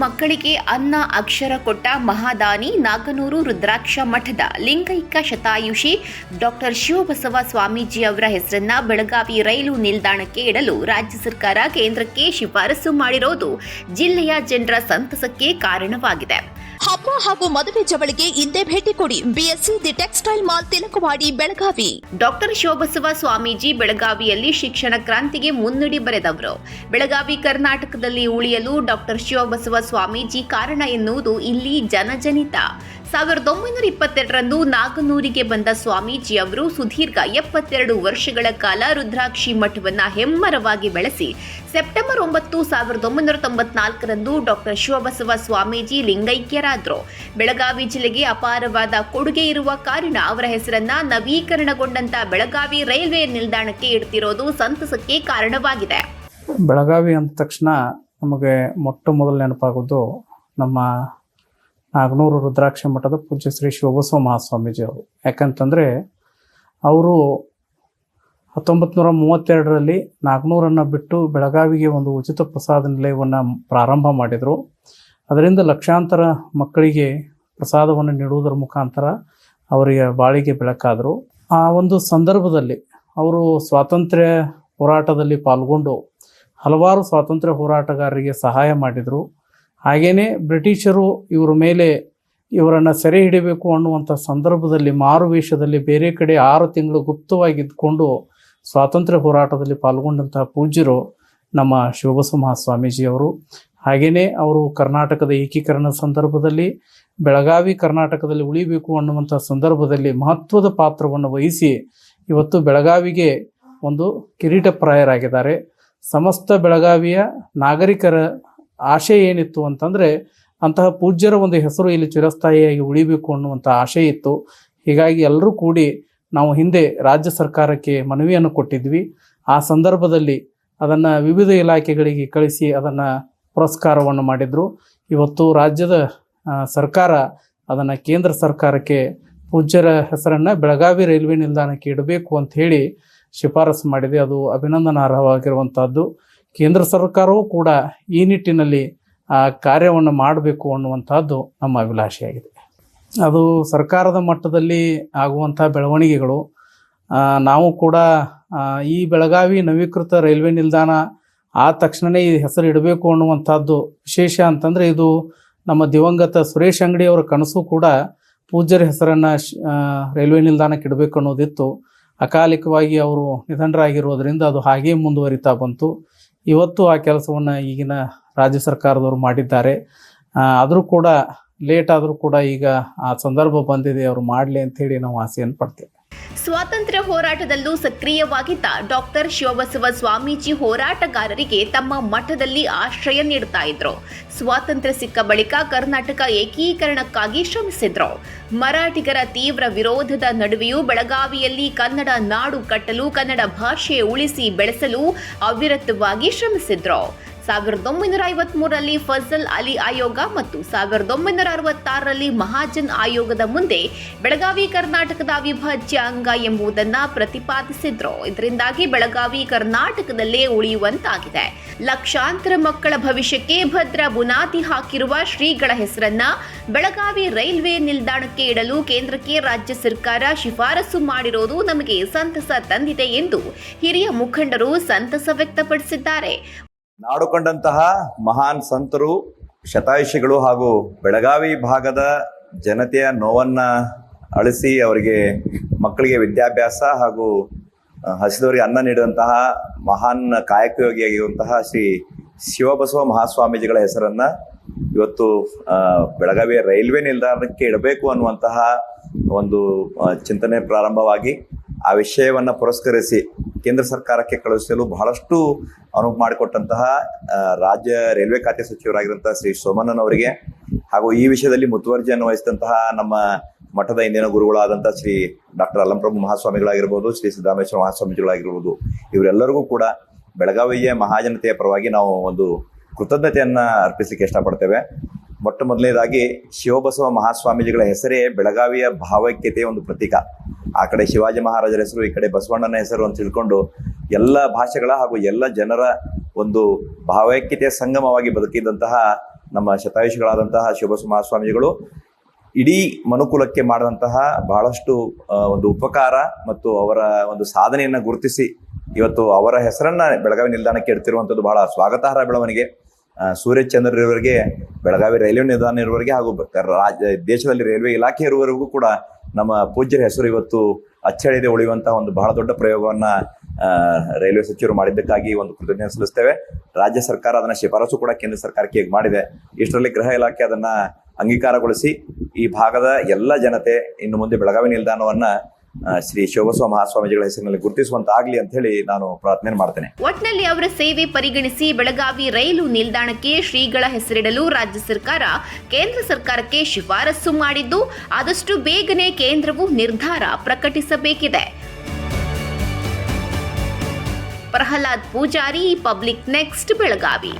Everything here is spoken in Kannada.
ಮಕ್ಕಳಿಗೆ ಅನ್ನ ಅಕ್ಷರ ಕೊಟ್ಟ ಮಹಾದಾನಿ ನಾಗನೂರು ರುದ್ರಾಕ್ಷ ಮಠದ ಲಿಂಗೈಕ್ಯ ಶತಾಯುಷಿ ಡಾಕ್ಟರ್ ಶಿವಬಸವ ಸ್ವಾಮೀಜಿ ಅವರ ಹೆಸರನ್ನ ಬೆಳಗಾವಿ ರೈಲು ನಿಲ್ದಾಣಕ್ಕೆ ಇಡಲು ರಾಜ್ಯ ಸರ್ಕಾರ ಕೇಂದ್ರಕ್ಕೆ ಶಿಫಾರಸು ಮಾಡಿರೋದು ಜಿಲ್ಲೆಯ ಜನರ ಸಂತಸಕ್ಕೆ ಕಾರಣವಾಗಿದೆ. ಹಬ್ಬ ಹಾಗೂ ಮದುವೆ ಜವಳಿಗೆ ಇಂದೇ ಭೇಟಿ ಕೊಡಿ. BSC the textile mall Tilakwadi Belagavi. Doctor Shivabasava Swamiji ಬೆಳಗಾವಿಯಲ್ಲಿ ಶಿಕ್ಷಣ ಕ್ರಾಂತಿಗೆ ಮುನ್ನುಡಿ ಬರೆದವರು. ಬೆಳಗಾವಿ ಕರ್ನಾಟಕದಲ್ಲಿ ಉಳಿಯಲು ಡಾಕ್ಟರ್ ಶಿವಬಸವ ಸ್ವಾಮೀಜಿ ಕಾರಣ ಎನ್ನುವುದು ಇಲ್ಲಿ ಜನಜನಿತ. 1922ರಂದು ನಾಗನೂರಿಗೆ ಬಂದ ಸ್ವಾಮೀಜಿ ಅವರು ಸುದೀರ್ಘ 72 ವರ್ಷಗಳ ಕಾಲ ರುದ್ರಾಕ್ಷಿ ಮಠವನ್ನು ಹೆಮ್ಮರವಾಗಿ ಬೆಳೆಸಿ ಸೆಪ್ಟೆಂಬರ್ 9, 1994ರಂದು ಡಾಕ್ಟರ್ ಶಿವಬಸವ ಸ್ವಾಮೀಜಿ ಲಿಂಗೈಕ್ಯರಾದರು. ಬೆಳಗಾವಿ ಜಿಲ್ಲೆಗೆ ಅಪಾರವಾದ ಕೊಡುಗೆ ಇರುವ ಕಾರಣ ಅವರ ಹೆಸರನ್ನ ನವೀಕರಣಗೊಂಡಂತ ಬೆಳಗಾವಿ ರೈಲ್ವೆ ನಿಲ್ದಾಣಕ್ಕೆ ಇಡ್ತಿರೋದು ಸಂತಸಕ್ಕೆ ಕಾರಣವಾಗಿದೆ. ಬೆಳಗಾವಿ ಅಂದ ತಕ್ಷಣ ನಮಗೆ ಮೊಟ್ಟ ಮೊದಲು ನೆನಪಾಗೋದು ನಮ್ಮ ನಾಗನೂರು ರುದ್ರಾಕ್ಷ ಮಠದ ಪೂಜ್ಯ ಶ್ರೀ ಶಿವಬಸವ ಮಹಾಸ್ವಾಮೀಜಿ ಅವರು. ಯಾಕಂತಂದರೆ ಅವರು 1932ರಲ್ಲಿ ನಾಗನೂರನ್ನು ಬಿಟ್ಟು ಬೆಳಗಾವಿಗೆ ಒಂದು ಉಚಿತ ಪ್ರಸಾದ ನಿಲಯವನ್ನು ಪ್ರಾರಂಭ ಮಾಡಿದರು. ಅದರಿಂದ ಲಕ್ಷಾಂತರ ಮಕ್ಕಳಿಗೆ ಪ್ರಸಾದವನ್ನು ನೀಡುವುದರ ಮುಖಾಂತರ ಅವರಿಗೆ ಬಾಳಿಗೆ ಬೆಳಕಾದರು. ಆ ಒಂದು ಸಂದರ್ಭದಲ್ಲಿ ಅವರು ಸ್ವಾತಂತ್ರ್ಯ ಹೋರಾಟದಲ್ಲಿ ಪಾಲ್ಗೊಂಡು ಹಲವಾರು ಸ್ವಾತಂತ್ರ್ಯ ಹೋರಾಟಗಾರರಿಗೆ ಸಹಾಯ ಮಾಡಿದರು. ಹಾಗೆಯೇ ಬ್ರಿಟಿಷರು ಇವರ ಮೇಲೆ ಇವರನ್ನು ಸೆರೆ ಹಿಡಿಬೇಕು ಅನ್ನುವಂಥ ಸಂದರ್ಭದಲ್ಲಿ ಮಾರುವೇಷದಲ್ಲಿ ಬೇರೆ ಕಡೆ 6 ತಿಂಗಳು ಗುಪ್ತವಾಗಿ ಇದ್ದುಕೊಂಡು ಸ್ವಾತಂತ್ರ್ಯ ಹೋರಾಟದಲ್ಲಿ ಪಾಲ್ಗೊಂಡಂತಹ ಪೂಜ್ಯರು ನಮ್ಮ ಶಿವಬಸವ ಮಹಾಸ್ವಾಮೀಜಿಯವರು. ಹಾಗೆಯೇ ಅವರು ಕರ್ನಾಟಕದ ಏಕೀಕರಣದ ಸಂದರ್ಭದಲ್ಲಿ ಬೆಳಗಾವಿ ಕರ್ನಾಟಕದಲ್ಲಿ ಉಳಿಬೇಕು ಅನ್ನುವಂಥ ಸಂದರ್ಭದಲ್ಲಿ ಮಹತ್ವದ ಪಾತ್ರವನ್ನು ವಹಿಸಿ ಇವತ್ತು ಬೆಳಗಾವಿಗೆ ಒಂದು ಕಿರೀಟಪ್ರಾಯರಾಗಿದ್ದಾರೆ. ಸಮಸ್ತ ಬೆಳಗಾವಿಯ ನಾಗರಿಕರ ಆಶೆ ಏನಿತ್ತು ಅಂತಂದರೆ ಅಂತಹ ಪೂಜ್ಯರ ಒಂದು ಹೆಸರು ಇಲ್ಲಿ ಚಿರಸ್ಥಾಯಿಯಾಗಿ ಉಳಿಬೇಕು ಅನ್ನುವಂಥ ಆಶೆ ಇತ್ತು. ಹೀಗಾಗಿ ಎಲ್ಲರೂ ಕೂಡಿ ನಾವು ಹಿಂದೆ ರಾಜ್ಯ ಸರ್ಕಾರಕ್ಕೆ ಮನವಿಯನ್ನು ಕೊಟ್ಟಿದ್ವಿ. ಆ ಸಂದರ್ಭದಲ್ಲಿ ಅದನ್ನು ವಿವಿಧ ಇಲಾಖೆಗಳಿಗೆ ಕಳಿಸಿ ಅದನ್ನು ಪುರಸ್ಕಾರವನ್ನು ಮಾಡಿದರು. ಇವತ್ತು ರಾಜ್ಯದ ಸರ್ಕಾರ ಅದನ್ನು ಕೇಂದ್ರ ಸರ್ಕಾರಕ್ಕೆ ಪೂಜ್ಯರ ಹೆಸರನ್ನು ಬೆಳಗಾವಿ ರೈಲ್ವೆ ನಿಲ್ದಾಣಕ್ಕೆ ಇಡಬೇಕು ಅಂತ ಹೇಳಿ ಶಿಫಾರಸು ಮಾಡಿದೆ. ಅದು ಅಭಿನಂದನಾರ್ಹವಾಗಿರುವಂಥದ್ದು. ಕೇಂದ್ರ ಸರ್ಕಾರವೂ ಕೂಡ ಈ ನಿಟ್ಟಿನಲ್ಲಿ ಆ ಕಾರ್ಯವನ್ನು ಮಾಡಬೇಕು ಅನ್ನುವಂಥದ್ದು ನಮ್ಮ ಅಭಿಲಾಷೆಯಾಗಿದೆ. ಅದು ಸರ್ಕಾರದ ಮಟ್ಟದಲ್ಲಿ ಆಗುವಂಥ ಬೆಳವಣಿಗೆಗಳು. ನಾವು ಕೂಡ ಈ ಬೆಳಗಾವಿ ನವೀಕೃತ ರೈಲ್ವೆ ನಿಲ್ದಾಣ ಆ ತಕ್ಷಣವೇ ಈ ಹೆಸರು ಇಡಬೇಕು ಅನ್ನುವಂಥದ್ದು ವಿಶೇಷ ಅಂತಂದರೆ ಇದು ನಮ್ಮ ದಿವಂಗತ ಸುರೇಶ್ ಅಂಗಡಿಯವರ ಕನಸು ಕೂಡ ಪೂಜ್ಯರ ಹೆಸರನ್ನು ರೈಲ್ವೆ ನಿಲ್ದಾಣಕ್ಕೆ ಇಡಬೇಕು ಅನ್ನೋದಿತ್ತು. ಅಕಾಲಿಕವಾಗಿ ಅವರು ನಿಧನರಾಗಿರೋದ್ರಿಂದ ಅದು ಹಾಗೇ ಮುಂದುವರಿತಾ ಬಂತು. ಇವತ್ತು ಆ ಕೆಲಸವನ್ನು ಈಗಿನ ರಾಜ್ಯ ಸರ್ಕಾರದವರು ಮಾಡಿದ್ದಾರೆ. ಆದರೂ ಕೂಡ ಲೇಟ್ ಆದರೂ ಕೂಡ ಈಗ ಆ ಸಂದರ್ಭ ಬಂದಿದೆ, ಅವರು ಮಾಡಲಿ ಅಂಥೇಳಿ ನಾವು ಆಸೆಯನ್ನು ಪಡ್ತೇವೆ. ಸ್ವಾತಂತ್ರ್ಯ ಹೋರಾಟದಲ್ಲೂ ಸಕ್ರಿಯವಾಗಿದ್ದ ಡಾಕ್ಟರ್ ಶಿವಬಸವ ಸ್ವಾಮೀಜಿ ಹೋರಾಟಗಾರರಿಗೆ ತಮ್ಮ ಮಠದಲ್ಲಿ ಆಶ್ರಯ ನೀಡುತ್ತಾ ಇದ್ರು. ಸ್ವಾತಂತ್ರ್ಯ ಸಿಕ್ಕ ಬಳಿಕ ಕರ್ನಾಟಕ ಏಕೀಕರಣಕ್ಕಾಗಿ ಶ್ರಮಿಸಿದ್ರು. ಮರಾಠಿಗರ ತೀವ್ರ ವಿರೋಧದ ನಡುವೆಯೂ ಬೆಳಗಾವಿಯಲ್ಲಿ ಕನ್ನಡ ನಾಡು ಕಟ್ಟಲು, ಕನ್ನಡ ಭಾಷೆ ಉಳಿಸಿ ಬೆಳೆಸಲು ಅವಿರತವಾಗಿ ಶ್ರಮಿಸಿದ್ರು. 1953ರಲ್ಲಿ ಫಜಲ್ ಅಲಿ ಆಯೋಗ ಮತ್ತು 1966ರಲ್ಲಿ ಮಹಾಜನ್ ಆಯೋಗದ ಮುಂದೆ ಬೆಳಗಾವಿ ಕರ್ನಾಟಕದ ಅವಿಭಾಜ್ಯ ಅಂಗ ಎಂಬುದನ್ನು ಪ್ರತಿಪಾದಿಸಿದ್ರು. ಇದರಿಂದಾಗಿ ಬೆಳಗಾವಿ ಕರ್ನಾಟಕದಲ್ಲೇ ಉಳಿಯುವಂತಾಗಿದೆ. ಲಕ್ಷಾಂತರ ಮಕ್ಕಳ ಭವಿಷ್ಯಕ್ಕೆ ಭದ್ರ ಬುನಾದಿ ಹಾಕಿರುವ ಶ್ರೀಗಳ ಹೆಸರನ್ನ ಬೆಳಗಾವಿ ರೈಲ್ವೆ ನಿಲ್ದಾಣಕ್ಕೆ ಇಡಲು ಕೇಂದ್ರಕ್ಕೆ ರಾಜ್ಯ ಸರ್ಕಾರ ಶಿಫಾರಸು ಮಾಡಿರೋದು ನಮಗೆ ಸಂತಸ ತಂದಿದೆ ಎಂದು ಹಿರಿಯ ಮುಖಂಡರು ಸಂತಸ ವ್ಯಕ್ತಪಡಿಸಿದ್ದಾರೆ. ನಾಡು ಕಂಡಂತಹ ಮಹಾನ್ ಸಂತರು, ಶತಾಯುಷಿಗಳು ಹಾಗೂ ಬೆಳಗಾವಿ ಭಾಗದ ಜನತೆಯ ನೋವನ್ನ ಅಳಿಸಿ ಅವರಿಗೆ ಮಕ್ಕಳಿಗೆ ವಿದ್ಯಾಭ್ಯಾಸ ಹಾಗೂ ಹಸಿದವರಿಗೆ ಅನ್ನ ನೀಡಿದಂತಹ ಮಹಾನ್ ಕಾಯಕಯೋಗಿಯಾಗಿರುವಂತಹ ಶ್ರೀ ಶಿವಬಸವ ಮಹಾಸ್ವಾಮೀಜಿಗಳ ಹೆಸರನ್ನ ಇವತ್ತು ಬೆಳಗಾವಿಯ ರೈಲ್ವೆ ನಿಲ್ದಾಣಕ್ಕೆ ಇಡಬೇಕು ಅನ್ನುವಂತಹ ಒಂದು ಚಿಂತನೆ ಪ್ರಾರಂಭವಾಗಿ ಆ ವಿಷಯವನ್ನು ಪುರಸ್ಕರಿಸಿ ಕೇಂದ್ರ ಸರ್ಕಾರಕ್ಕೆ ಕಳುಹಿಸಲು ಬಹಳಷ್ಟು ಅನುವು ಮಾಡಿಕೊಟ್ಟಂತಹ ರಾಜ್ಯ ರೈಲ್ವೆ ಖಾತೆ ಸಚಿವರಾಗಿರುವಂತಹ ಶ್ರೀ ಸೋಮಣ್ಣನವರಿಗೆ ಹಾಗೂ ಈ ವಿಷಯದಲ್ಲಿ ಮುತುವರ್ಜಿಯನ್ನು ವಹಿಸಿದಂತಹ ನಮ್ಮ ಮಠದ ಇಂದಿನ ಗುರುಗಳಾದಂತಹ ಶ್ರೀ ಡಾಕ್ಟರ್ ಅಲ್ಲಂಪ್ರಭು ಮಹಾಸ್ವಾಮಿಗಳಾಗಿರ್ಬೋದು, ಶ್ರೀ ಸಿದ್ದರಾಮೇಶ್ವರ ಮಹಾಸ್ವಾಮೀಜಿಗಳಾಗಿರ್ಬೋದು, ಇವರೆಲ್ಲರಿಗೂ ಕೂಡ ಬೆಳಗಾವಿಯ ಮಹಾಜನತೆಯ ಪರವಾಗಿ ನಾವು ಒಂದು ಕೃತಜ್ಞತೆಯನ್ನ ಅರ್ಪಿಸಲಿಕ್ಕೆ ಇಷ್ಟಪಡ್ತೇವೆ. ಮೊಟ್ಟ ಮೊದಲನೇದಾಗಿ ಶಿವಬಸವ ಮಹಾಸ್ವಾಮೀಜಿಗಳ ಹೆಸರೇ ಬೆಳಗಾವಿಯ ಭಾವೈಕ್ಯತೆಯ ಒಂದು ಪ್ರತೀಕ. ಆ ಕಡೆ ಶಿವಾಜಿ ಮಹಾರಾಜರ ಹೆಸರು, ಈ ಕಡೆ ಬಸವಣ್ಣನ ಹೆಸರು ಅಂತ ತಿಳ್ಕೊಂಡು ಎಲ್ಲ ಭಾಷೆಗಳ ಹಾಗೂ ಎಲ್ಲ ಜನರ ಒಂದು ಭಾವೈಕ್ಯತೆಯ ಸಂಗಮವಾಗಿ ಬದುಕಿದಂತಹ ನಮ್ಮ ಶತಾಯುಷಿಗಳಾದಂತಹ ಶಿವಬಸವ ಮಹಾಸ್ವಾಮೀಜಿಗಳು ಇಡೀ ಮನುಕುಲಕ್ಕೆ ಮಾಡಿದಂತಹ ಬಹಳಷ್ಟು ಒಂದು ಉಪಕಾರ ಮತ್ತು ಅವರ ಒಂದು ಸಾಧನೆಯನ್ನು ಗುರುತಿಸಿ ಇವತ್ತು ಅವರ ಹೆಸರನ್ನ ಬೆಳಗಾವಿ ನಿಲ್ದಾಣಕ್ಕೆ ಇಡ್ತಿರುವಂಥದ್ದು ಬಹಳ ಸ್ವಾಗತಾರ್ಹ ಬೆಳವಣಿಗೆ. ಸೂರ್ಯಚಂದ್ರರವರಿಗೆ ಬೆಳಗಾವಿ ರೈಲ್ವೆ ನಿಲ್ದಾಣ ಇರುವವರೆಗೆ ಹಾಗೂ ದೇಶದಲ್ಲಿ ರೈಲ್ವೆ ಇಲಾಖೆ ಇರುವವರೆಗೂ ಕೂಡ ನಮ್ಮ ಪೂಜ್ಯರ ಹೆಸರು ಇವತ್ತು ಅಚ್ಚಳಿಯದೆ ಉಳಿಯುವಂತಹ ಒಂದು ಬಹಳ ದೊಡ್ಡ ಪ್ರಯೋಗವನ್ನ ರೈಲ್ವೆ ಸಚಿವರು ಮಾಡಿದ್ದಕ್ಕಾಗಿ ಒಂದು ಕೃತಜ್ಞತೆ ಸಲ್ಲಿಸ್ತೇವೆ. ರಾಜ್ಯ ಸರ್ಕಾರ ಅದನ್ನ ಶಿಫಾರಸು ಕೂಡ ಕೇಂದ್ರ ಸರ್ಕಾರಕ್ಕೆ ಈಗ ಮಾಡಿದೆ. ಇಷ್ಟರಲ್ಲಿ ಗೃಹ ಇಲಾಖೆ ಅದನ್ನ ಅಂಗೀಕಾರಗೊಳಿಸಿ ಈ ಭಾಗದ ಎಲ್ಲ ಜನತೆ ಇನ್ನು ಮುಂದೆ ಬೆಳಗಾವಿ ನಿಲ್ದಾಣವನ್ನ ಶ್ರೀ ಶಿವಬಸವ ಮಹಾಸ್ವಾಮೀಜಿಗಳ ಹೆಸರಿನಲ್ಲಿ ಗುರುತಿಸುವಂತಾಗ್ಲಿ ಅಂತ ಹೇಳಿ ನಾನು ಪ್ರಾರ್ಥನೆ ಮಾಡ್ತೇನೆ. ಒಟ್ನಲ್ಲಿ ಅವರ ಸೇವೆ ಪರಿಗಣಿಸಿ ಬೆಳಗಾವಿ ರೈಲು ನಿಲ್ದಾಣಕ್ಕೆ ಶ್ರೀಗಳ ಹೆಸರಿಡಲು ರಾಜ್ಯ ಸರ್ಕಾರ ಕೇಂದ್ರ ಸರ್ಕಾರಕ್ಕೆ ಶಿಫಾರಸು ಮಾಡಿದ್ದು, ಆದಷ್ಟು ಬೇಗನೆ ಕೇಂದ್ರವು ನಿರ್ಧಾರ ಪ್ರಕಟಿಸಬೇಕಿದೆ. Prahlad Pujari, public next, Belagavi.